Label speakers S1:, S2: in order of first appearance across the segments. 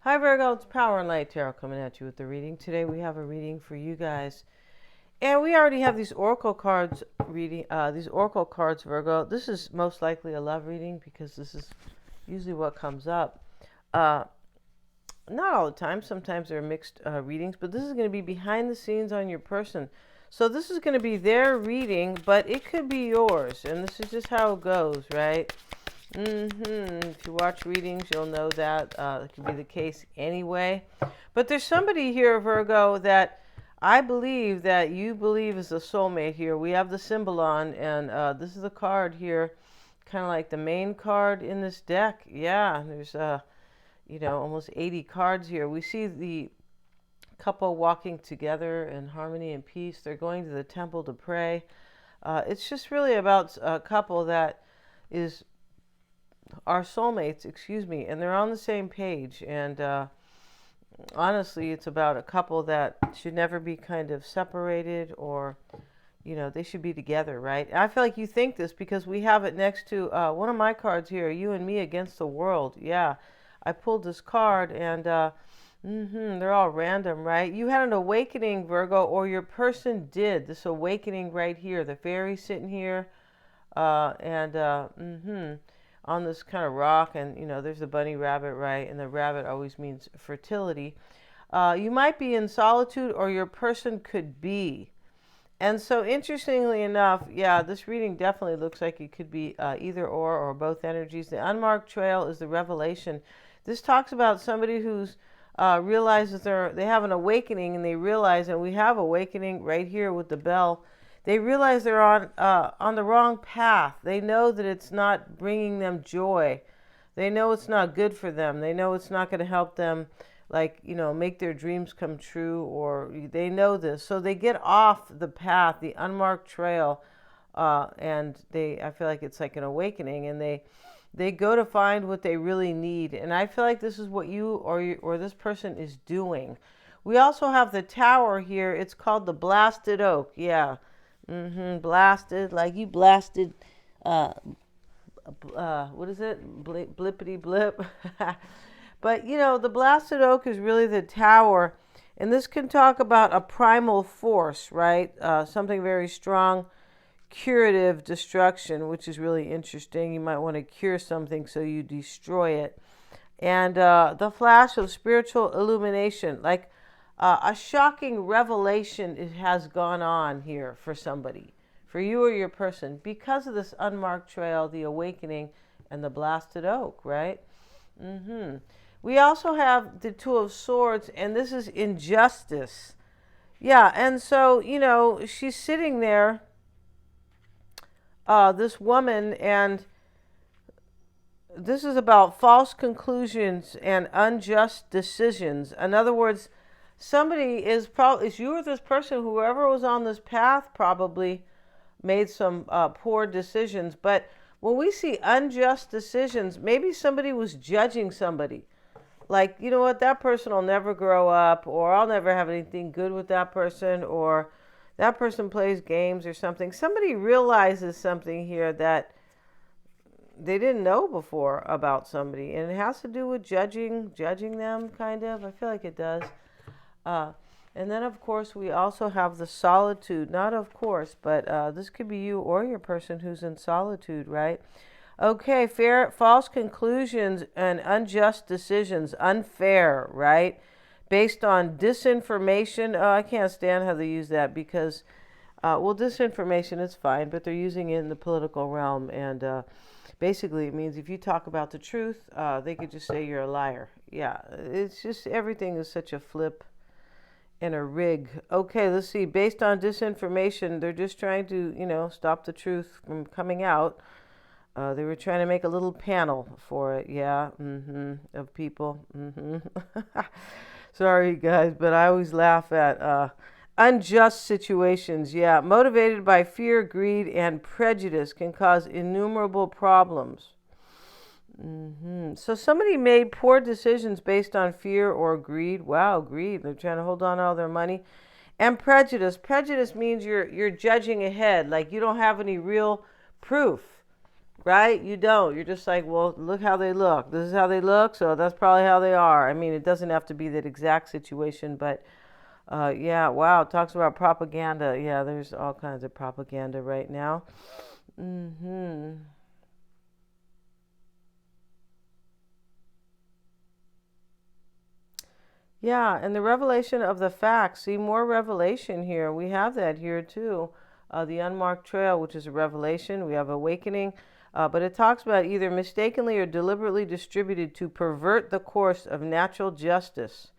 S1: Hi Virgo, it's Power and Light Tarot coming at you with the reading. Today we have a reading for you guys. And we already have these oracle cards Virgo. This is most likely a love reading because this is usually what comes up. Uh, Not all the time. Sometimes there are mixed readings, but this is going to be behind the scenes on your person. So this is going to be their reading, but it could be yours. And this is just how it goes, right? If you watch readings, you'll know that it can be the case anyway. But there's somebody here, Virgo, that I believe that you believe is a soulmate here. We have the symbol on, and this is a card here, kind of like the main card in this deck. Yeah, there's almost 80 cards here. We see the couple walking together in harmony and peace. They're going to the temple to pray. It's just really about a couple that are soulmates, and they're on the same page. And honestly, it's about a couple that should never be kind of separated, or they should be together, right? I feel like you think this because we have it next to one of my cards here, You and Me Against the World. Yeah, I pulled this card, and they're all random, right? You had an awakening, Virgo, or your person did. This awakening right here, the fairy sitting here, and on this kind of rock, and there's the bunny rabbit, right? And the rabbit always means fertility. You might be in solitude, or your person could be. And so interestingly enough, yeah, this reading definitely looks like it could be either or both energies. The unmarked trail is the revelation. This talks about somebody who's realizes they have an awakening, and they realize, and we have awakening right here with the bell. They realize they're on the wrong path. They know that it's not bringing them joy. They know it's not good for them. They know it's not going to help them, make their dreams come true, or they know this. So they get off the path, the unmarked trail, and I feel like it's like an awakening, and they go to find what they really need. And I feel like this is what you or this person is doing. We also have the tower here. It's called the blasted oak. Yeah. Blasted, like you blasted, what is it? Blippity blip. But, the blasted oak is really the tower. And this can talk about a primal force, right? Something very strong, curative destruction, which is really interesting. You might want to cure something, so you destroy it. And the flash of spiritual illumination, like a shocking revelation has gone on here for somebody, for you or your person, because of this unmarked trail, the awakening, and the blasted oak, right? We also have the Two of Swords, and this is injustice. Yeah, and so, she's sitting there, this woman, and this is about false conclusions and unjust decisions. In other words, somebody is you or this person, whoever was on this path, probably made some poor decisions. But when we see unjust decisions, maybe somebody was judging somebody. Like, you know what, that person will never grow up, or I'll never have anything good with that person, or that person plays games or something. Somebody realizes something here that they didn't know before about somebody, and it has to do with judging them, kind of. I feel like it does. And then, of course, we also have the solitude. Not of course, but this could be you or your person who's in solitude, right? Okay, false conclusions and unjust decisions, unfair, right? Based on disinformation. Oh, I can't stand how they use that because, disinformation is fine, but they're using it in the political realm. And basically, it means if you talk about the truth, they could just say you're a liar. Yeah, it's just everything is such a flip and a rig. Okay, let's see. Based on disinformation, they're just trying to, stop the truth from coming out. They were trying to make a little panel for it, yeah, of people. Sorry, guys, but I always laugh at unjust situations. Yeah, motivated by fear, greed, and prejudice can cause innumerable problems. So somebody made poor decisions based on fear or greed. Wow, greed. They're trying to hold on to all their money. And prejudice. Prejudice means you're judging ahead, like you don't have any real proof. right? You don't. You're just like, well, look how they look. This is how they look, so that's probably how they are. I mean, it doesn't have to be that exact situation, but yeah, wow, it talks about propaganda. Yeah, there's all kinds of propaganda right now. Yeah, and the revelation of the facts. See, more revelation here. We have that here too. The unmarked trail, which is a revelation. We have awakening. But it talks about either mistakenly or deliberately distributed to pervert the course of natural justice.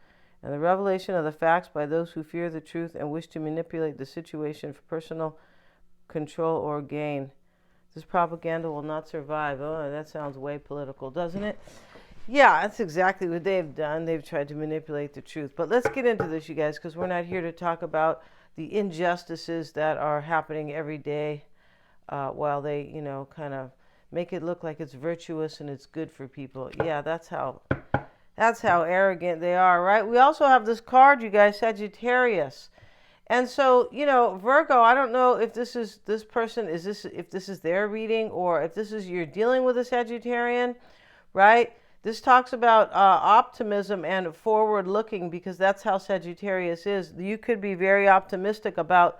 S1: And the revelation of the facts by those who fear the truth and wish to manipulate the situation for personal control or gain. This propaganda will not survive. Oh, that sounds way political, doesn't it? Yeah, that's exactly what they've done. They've tried to manipulate the truth. But let's get into this, you guys, because we're not here to talk about the injustices that are happening every day while they, kind of make it look like it's virtuous and it's good for people. Yeah, that's how arrogant they are, right? We also have this card, you guys, Sagittarius. And so, Virgo, I don't know if this is this person, if this is their reading or if this is you're dealing with a Sagittarian, right? This talks about optimism and forward looking because that's how Sagittarius is. You could be very optimistic about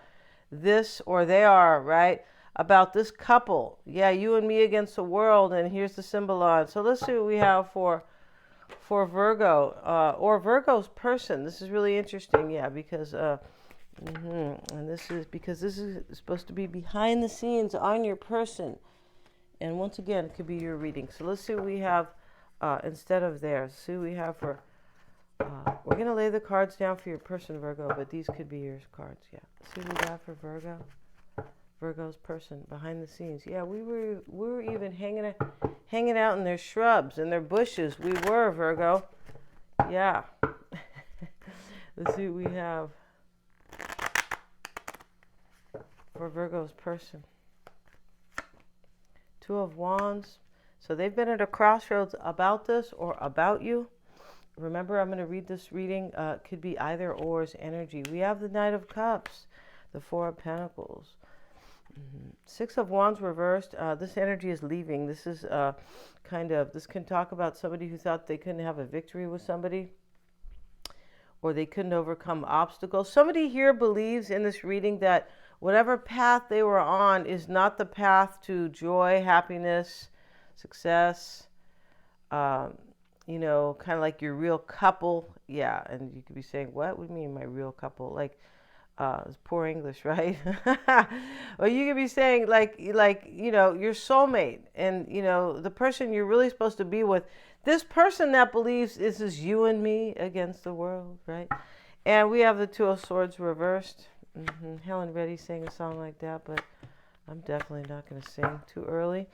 S1: this, or they are, right? About this couple. Yeah, you and me against the world, and here's the symbol on. So let's see what we have for Virgo or Virgo's person. This is really interesting, yeah, because and this is because this is supposed to be behind the scenes on your person, and once again, it could be your reading. So let's see what we have instead of theirs. See what we have for. We're gonna lay the cards down for your person, Virgo, but these could be your cards. Yeah. See what we got for Virgo. Virgo's person behind the scenes. Yeah, we were even hanging out in their shrubs and their bushes. We were, Virgo. Yeah. Let's see what we have for Virgo's person. Two of Wands. So they've been at a crossroads about this or about you. Remember, I'm going to read this reading. Could be either or's energy. We have the Knight of Cups, the Four of Pentacles. Six of Wands reversed. This energy is leaving. This is this can talk about somebody who thought they couldn't have a victory with somebody or they couldn't overcome obstacles. Somebody here believes in this reading that whatever path they were on is not the path to joy, happiness, success, kind of like your real couple. Yeah, and you could be saying, what would mean my real couple? Like, it's poor English, right? Well, you could be saying like your soulmate and, the person you're really supposed to be with. This person that believes this is you and me against the world, right? And we have the Two of Swords reversed. Helen Reddy sang a song like that, but I'm definitely not going to sing too early.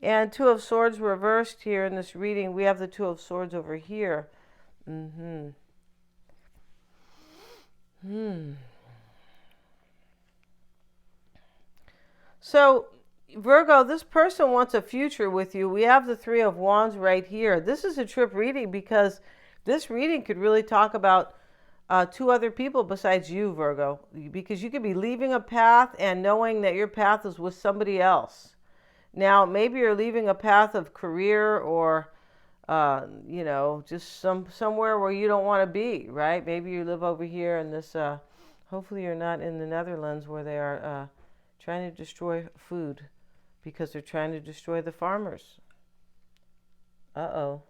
S1: And Two of Swords reversed here in this reading. We have the Two of Swords over here. So, Virgo, this person wants a future with you. We have the Three of Wands right here. This is a trip reading because this reading could really talk about two other people besides you, Virgo, because you could be leaving a path and knowing that your path is with somebody else. Now, maybe you're leaving a path of career or, just somewhere where you don't want to be, right? Maybe you live over here in this, hopefully you're not in the Netherlands where they are trying to destroy food because they're trying to destroy the farmers. Uh-oh.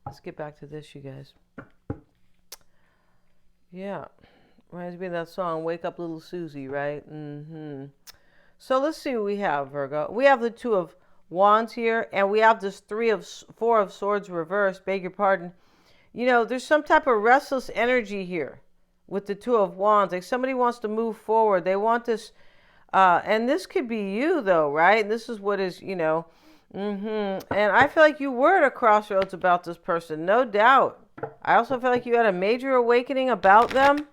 S1: Let's get back to this, you guys. Yeah. Reminds me of that song, Wake Up Little Susie, right? So let's see what we have, Virgo. We have the Two of Wands here, and we have this Four of Swords reversed. Beg your pardon. There's some type of restless energy here with the Two of Wands. Like somebody wants to move forward. They want this, and this could be you, though, right? This is what is, and I feel like you were at a crossroads about this person, no doubt. I also feel like you had a major awakening about them.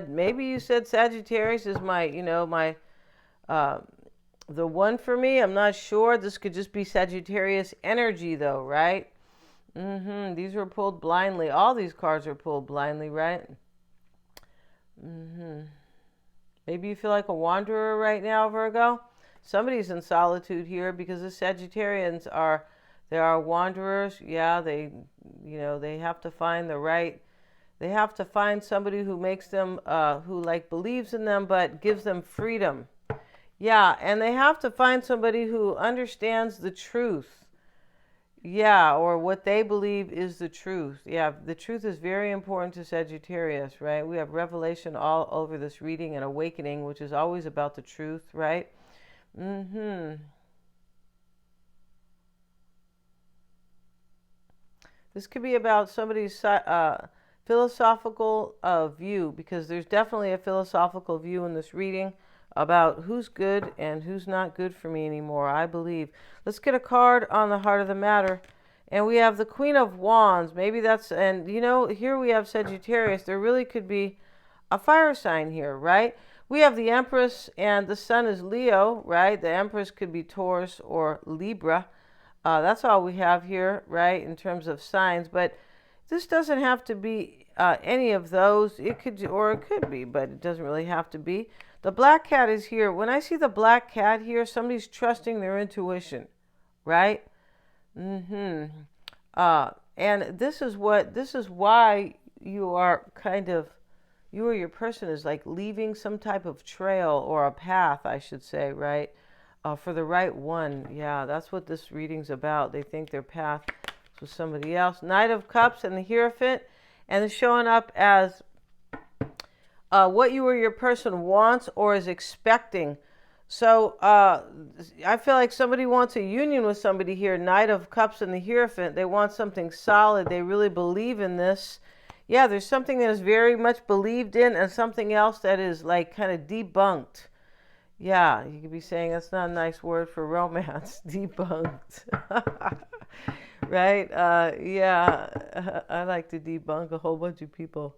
S1: Maybe you said Sagittarius is my, the one for me. I'm not sure. This could just be Sagittarius energy, though, right? These were pulled blindly. All these cards are pulled blindly, right? Maybe you feel like a wanderer right now, Virgo. Somebody's in solitude here because the Sagittarians they are wanderers. Yeah, they have to find the right. They have to find somebody who makes them, who like believes in them, but gives them freedom. Yeah, and they have to find somebody who understands the truth. Yeah, or what they believe is the truth. Yeah, the truth is very important to Sagittarius, right? We have revelation all over this reading and awakening, which is always about the truth, right? This could be about somebody's philosophical view, because there's definitely a philosophical view in this reading about who's good and who's not good for me anymore, I believe. Let's get a card on the heart of the matter. And we have the Queen of Wands. Maybe that's, and here we have Sagittarius. There really could be a fire sign here, right? We have the Empress, and the Sun is Leo, right? The Empress could be Taurus or Libra. That's all we have here, right, in terms of signs. But this doesn't have to be any of those. It could, or it could be, but it doesn't really have to be. The black cat is here. When I see the black cat here, somebody's trusting their intuition, right? And this is why you are kind of, you or your person is like leaving some type of trail or a path, I should say, right? For the right one. Yeah, that's what this reading's about. They think their path is with somebody else. Knight of Cups and the Hierophant, and it's showing up as what you or your person wants or is expecting. So I feel like somebody wants a union with somebody here. Knight of Cups and the Hierophant. They want something solid. They really believe in this. Yeah, there's something that is very much believed in and something else that is like kind of debunked. Yeah, you could be saying that's not a nice word for romance. Debunked. Right? Yeah, I like to debunk a whole bunch of people.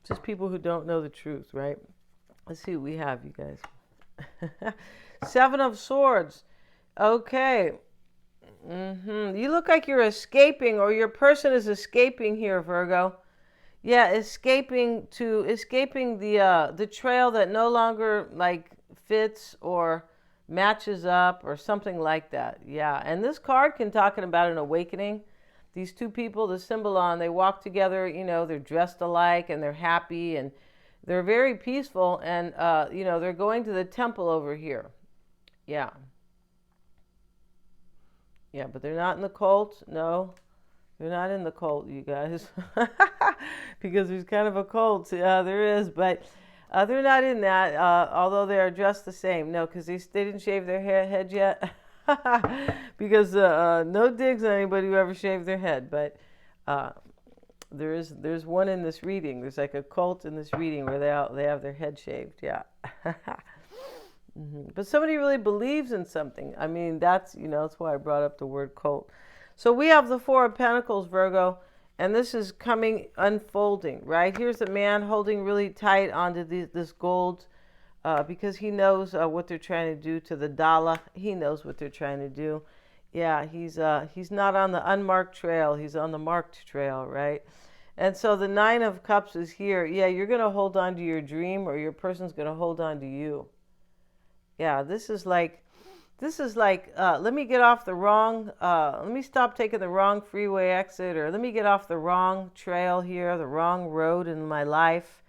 S1: Just people who don't know the truth, right? Let's see what we have, you guys. Seven of Swords. Okay. You look like you're escaping, or your person is escaping here, Virgo. Yeah, escaping the trail that no longer like fits or matches up or something like that. Yeah, and this card can talking about an awakening. These two people, the Symbolon, they walk together. They're dressed alike and they're happy and they're very peaceful, and they're going to the temple over here. Yeah. Yeah, but they're not in the cult. No, they're not in the cult, you guys. Because there's kind of a cult. Yeah, there is, but they're not in that, although they are dressed the same. No, because they didn't shave their head yet. Because no digs on anybody who ever shaved their head, but there's one in this reading. There's like a cult in this reading where they have their head shaved. Yeah. But somebody really believes in something. I mean, that's why I brought up the word cult. So we have the Four of Pentacles, Virgo, and this is unfolding, right? Here's the man holding really tight onto this gold because he knows what they're trying to do to the dollar. He knows what they're trying to do. Yeah, he's not on the unmarked trail. He's on the marked trail, right? And so the Nine of Cups is here. Yeah, you're going to hold on to your dream, or your person's going to hold on to you. Yeah, this is like, let me get off the wrong, let me stop taking the wrong freeway exit, or let me get off the wrong trail here, the wrong road in my life,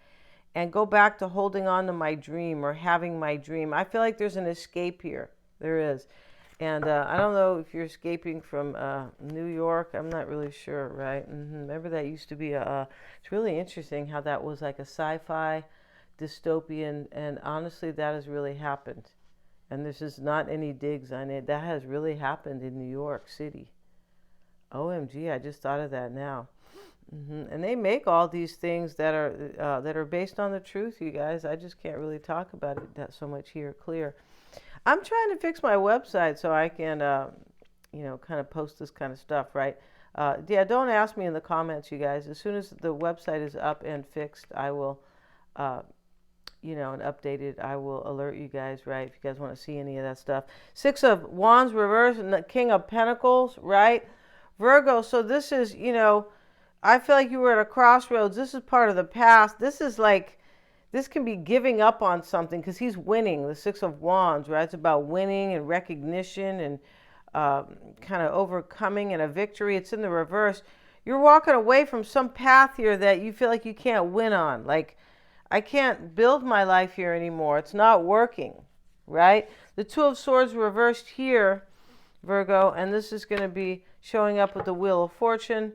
S1: and go back to holding on to my dream or having my dream. I feel like there's an escape here. There is. And I don't know if you're escaping from New York. I'm not really sure, right? Remember that used to be it's really interesting how that was like a sci-fi dystopian, and honestly, that has really happened. And this is not any digs on it. That has really happened in New York City. OMG, I just thought of that now. And they make all these things that are based on the truth, you guys. I just can't really talk about it that so much here clear. I'm trying to fix my website so I can, kind of post this kind of stuff, right? Yeah, don't ask me in the comments, you guys. As soon as the website is up and fixed, I will, and updated, I will alert you guys, right? If you guys want to see any of that stuff. Six of Wands reverse and the King of Pentacles, right? Virgo, so this is, I feel like you were at a crossroads. This is part of the past. This is like, this can be giving up on something because he's winning. The Six of Wands, right? It's about winning and recognition and kind of overcoming and a victory. It's in the reverse. You're walking away from some path here that you feel like you can't win on. Like, I can't build my life here anymore. It's not working, right? The Two of Swords reversed here, Virgo, and this is going to be showing up with the Wheel of Fortune.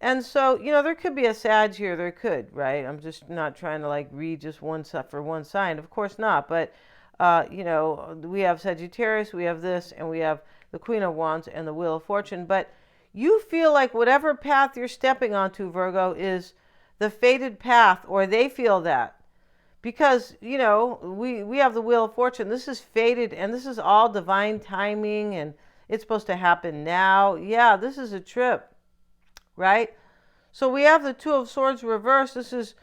S1: And so, there could be a Sag here. There could, right? I'm just not trying to like read just one for one sign. Of course not. But, we have Sagittarius, we have this, and we have the Queen of Wands and the Wheel of Fortune. But you feel like whatever path you're stepping onto, Virgo, is the fated path, or they feel that. Because, we have the Wheel of Fortune. This is fated, and this is all divine timing, and it's supposed to happen now. Yeah, this is a trip. Right? So we have the Two of Swords reversed. This is,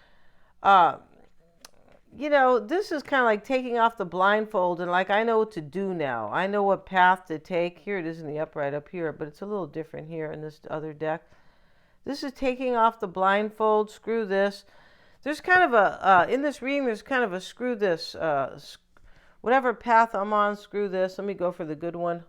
S1: this is kind of like taking off the blindfold and like, I know what to do now. I know what path to take. Here it is in the upright up here, but it's a little different here in this other deck. This is taking off the blindfold. Screw this. There's kind of a, in this reading, there's kind of a screw this. Whatever path I'm on, screw this. Let me go for the good one.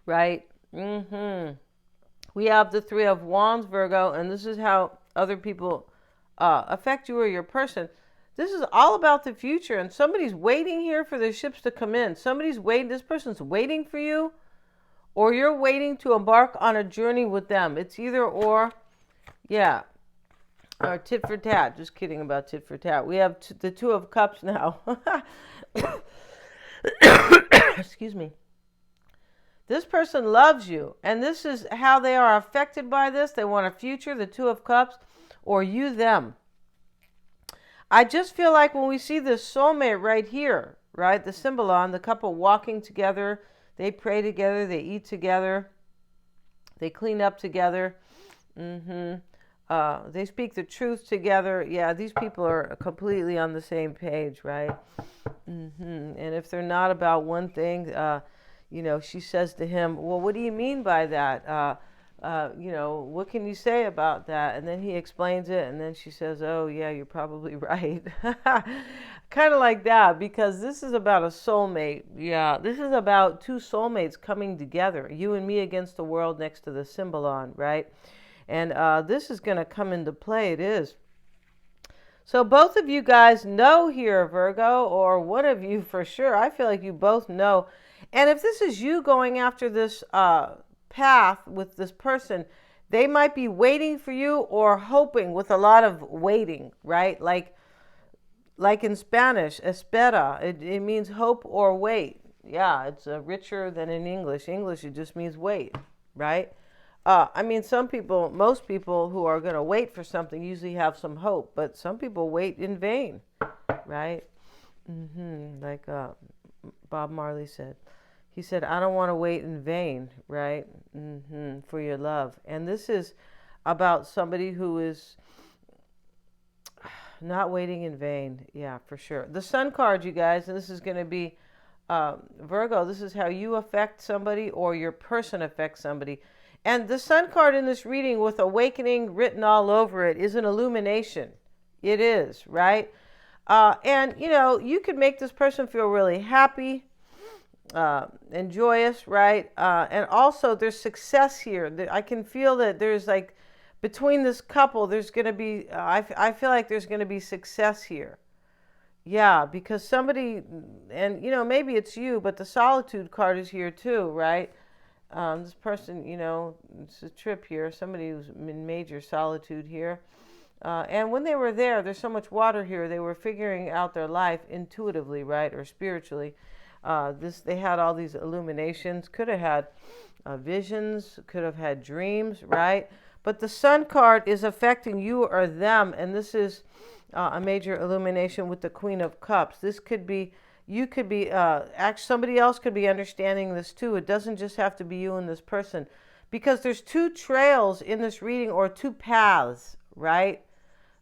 S1: Right? We have the Three of Wands, Virgo, and this is how other people affect you or your person. This is all about the future, and somebody's waiting here for their ships to come in. Somebody's waiting. This person's waiting for you, or you're waiting to embark on a journey with them. It's either or. Yeah. Or tit for tat. Just kidding about tit for tat. We have the Two of Cups now. Excuse me. This person loves you, and this is how they are affected by this. They want a future, the Two of Cups, or you them. I just feel like when we see this soulmate right here, right, the symbol on the couple walking together, they pray together, they eat together, they clean up together, they speak the truth together. Yeah, these people are completely on the same page, right? And if they're not about one thing, she says to him, well, what do you mean by that? What can you say about that? And then he explains it, and then she says, oh, yeah, you're probably right. Kind of like that, because this is about a soulmate. Yeah, this is about two soulmates coming together, you and me against the world next to the symbol on, right? And this is going to come into play. It is. So both of you guys know here, Virgo, or one of you for sure. I feel like you both know. And if this is you going after this path with this person, they might be waiting for you or hoping, with a lot of waiting, right? Like in Spanish, espera, it means hope or wait. Yeah, it's richer than in English. English, it just means wait, right? Most people who are going to wait for something usually have some hope, but some people wait in vain, right? Like Bob Marley said. He said, I don't want to wait in vain, right? For your love. And this is about somebody who is not waiting in vain. Yeah, for sure. The Sun card, you guys, and this is going to be Virgo. This is how you affect somebody or your person affects somebody. And the Sun card in this reading with awakening written all over it is an illumination. It is, right? And, you could make this person feel really happy, and joyous, right? And also there's success here. I can feel that there's like, between this couple, there's going to be, I feel like there's going to be success here. Yeah, because somebody, and maybe it's you, but the Solitude card is here too, right? This person, it's a trip here. Somebody who's in major solitude here. And when they were there's so much water here, they were figuring out their life intuitively, right? Or spiritually. They had all these illuminations, could have had visions, could have had dreams, right? But the Sun card is affecting you or them, and this is a major illumination with the Queen of Cups. This could be, you could be, actually somebody else could be understanding this too. It doesn't just have to be you and this person, because there's two trails in this reading, or two paths, right?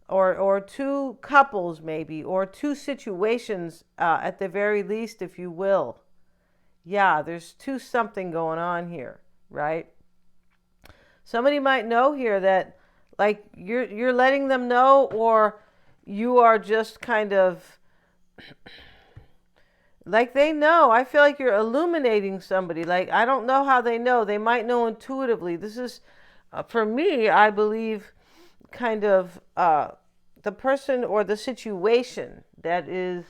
S1: Or two couples maybe, or two situations at the very least, if you will. Yeah, there's something going on here, right? Somebody might know here that, like, you're letting them know, or you are just kind of like they know. I feel like you're illuminating somebody. Like, I don't know how they know. They might know intuitively. This is, for me, I believe, kind of the person or the situation that is,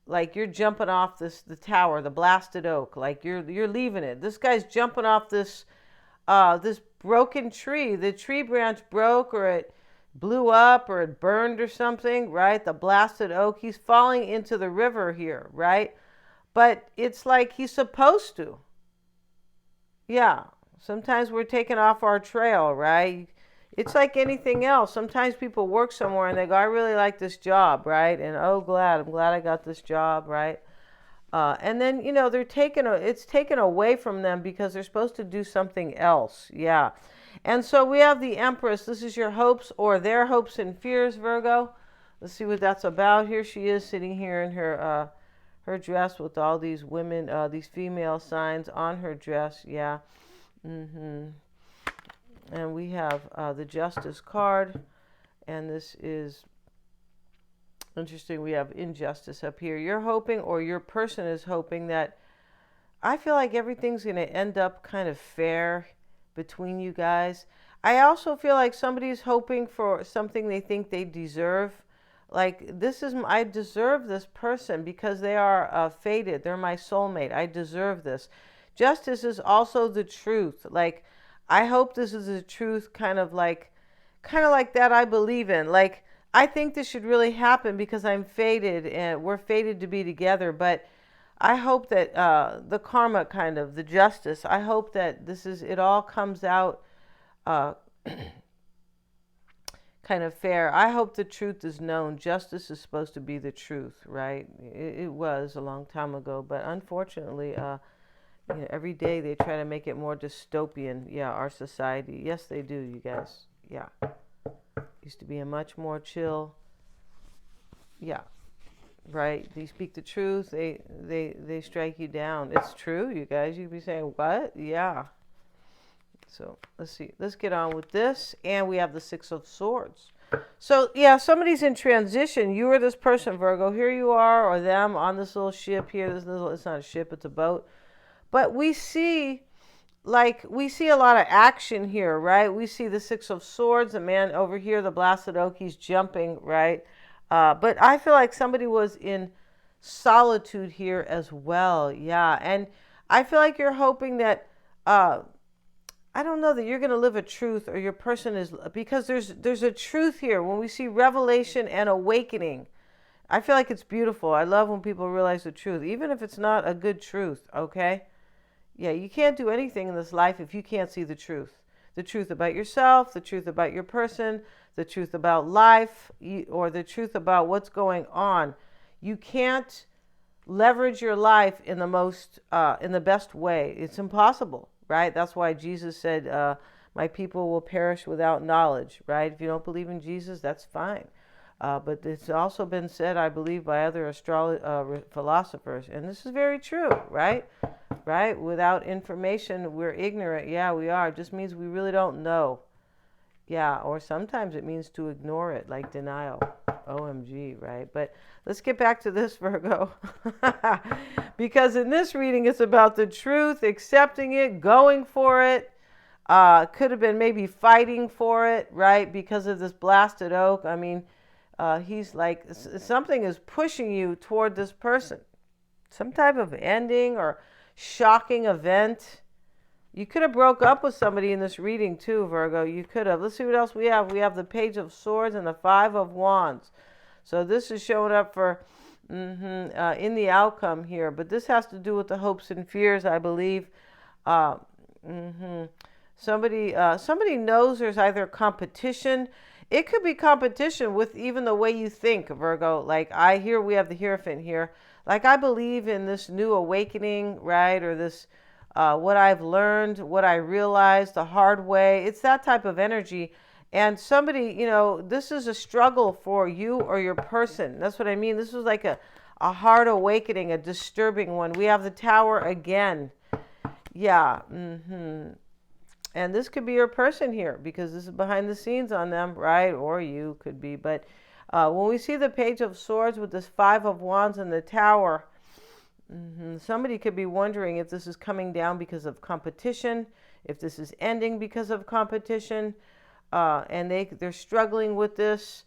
S1: like, you're jumping off the tower, the blasted oak. Like, you're leaving it. This guy's jumping off this broken tree. The tree branch broke, or it blew up, or it burned or something, right? The blasted oak. He's falling into the river here, right? But it's like he's supposed to. Yeah. Sometimes we're taken off our trail, right? It's like anything else. Sometimes people work somewhere and they go, I really like this job, right? And I'm glad I got this job, right? And then, it's taken away from them because they're supposed to do something else. Yeah. And so we have the Empress. This is your hopes or their hopes and fears, Virgo. Let's see what that's about. Here she is sitting here in her dress with all these women, these female signs on her dress. Yeah. And we have the Justice card. And this is interesting. We have injustice up here. You're hoping, or your person is hoping, that I feel like everything's going to end up kind of fair between you guys. I also feel like somebody's hoping for something they think they deserve. Like, I deserve this person because they are fated. They're my soulmate. I deserve this. Justice is also the truth. Like, I hope this is the truth, kind of like that I believe in. Like, I think this should really happen because I'm fated and we're fated to be together. But I hope that the karma, kind of the justice, I hope that it all comes out kind of fair. I hope the truth is known. Justice is supposed to be the truth, right? It was a long time ago, but unfortunately, every day they try to make it more dystopian. Yeah, our society. Yes, they do, you guys. Yeah. Used to be a much more chill. Yeah. Right? They speak the truth. They strike you down. It's true, you guys. You'd be saying, what? Yeah. So let's see. Let's get on with this. And we have the Six of Swords. So, yeah, somebody's in transition. You or this person, Virgo. Here you are, or them, on this little ship here. It's not a ship, it's a boat. But we see a lot of action here, right? We see the Six of Swords, the man over here, the blasted oak, he's jumping, right? But I feel like somebody was in solitude here as well. Yeah. And I feel like you're hoping that, I don't know, that you're going to live a truth, or your person is, because there's a truth here. When we see revelation and awakening, I feel like it's beautiful. I love when people realize the truth, even if it's not a good truth, okay? Yeah, you can't do anything in this life if you can't see the truth. The truth about yourself, the truth about your person, the truth about life, or the truth about what's going on. You can't leverage your life in the best way. It's impossible, right? That's why Jesus said, my people will perish without knowledge, right? If you don't believe in Jesus, that's fine. But it's also been said, I believe, by other philosophers, and this is very true, right? Right? Without information, we're ignorant. Yeah, we are. It just means we really don't know. Yeah, or sometimes it means to ignore it, like denial. OMG, right? But let's get back to this, Virgo. Because in this reading, it's about the truth, accepting it, going for it. Could have been maybe fighting for it, right? Because of this blasted oak. I mean, he's like, something is pushing you toward this person. Some type of ending or shocking event. You could have broke up with somebody in this reading too, Virgo. You could have. Let's see what else we have. We have the Page of Swords and the Five of Wands. So this is showing up for in the outcome here. But this has to do with the hopes and fears, I believe. Somebody knows there's either competition. It could be competition with even the way you think, Virgo. Like we have the Hierophant here. Like, I believe in this new awakening, right? Or this, what I've learned, what I realized the hard way. It's that type of energy. And somebody, this is a struggle for you or your person. That's what I mean. This was like a hard awakening, a disturbing one. We have the Tower again. Yeah. And this could be your person here because this is behind the scenes on them, right? Or you could be. But when we see the Page of Swords with this Five of Wands and the Tower, somebody could be wondering if this is coming down because of competition, if this is ending because of competition, and they're struggling with this.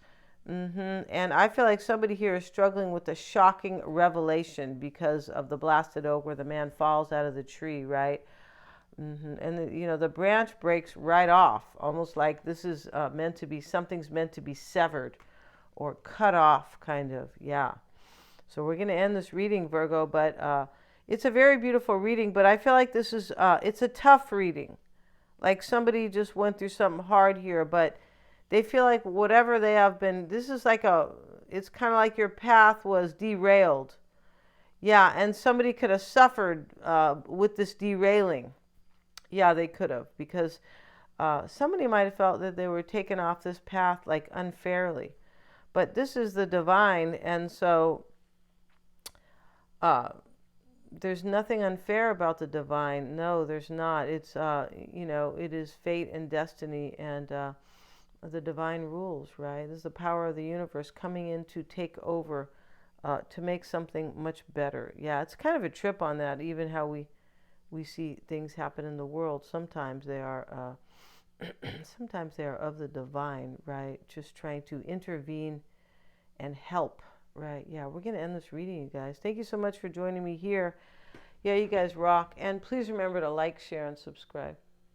S1: And I feel like somebody here is struggling with a shocking revelation because of the blasted oak where the man falls out of the tree, right? And the branch breaks right off, almost like this is meant to be, something's meant to be severed or cut off, kind of. Yeah. So we're going to end this reading, Virgo, but it's a very beautiful reading, but I feel like this is, it's a tough reading. Like somebody just went through something hard here, but they feel like whatever they have been, this is like it's kind of like your path was derailed. Yeah, and somebody could have suffered with this derailing. Yeah, they could have, because somebody might have felt that they were taken off this path like unfairly. But this is the divine, and so there's nothing unfair about the divine. No, there's not. It's, it is fate and destiny, and the divine rules, right? This is the power of the universe coming in to take over, to make something much better. Yeah, it's kind of a trip on that, even how we see things happen in the world. Sometimes they are sometimes they are of the divine, right? Just trying to intervene and help, right? Yeah, we're going to end this reading, you guys. Thank you so much for joining me here. Yeah, you guys rock. And please remember to like, share, and subscribe.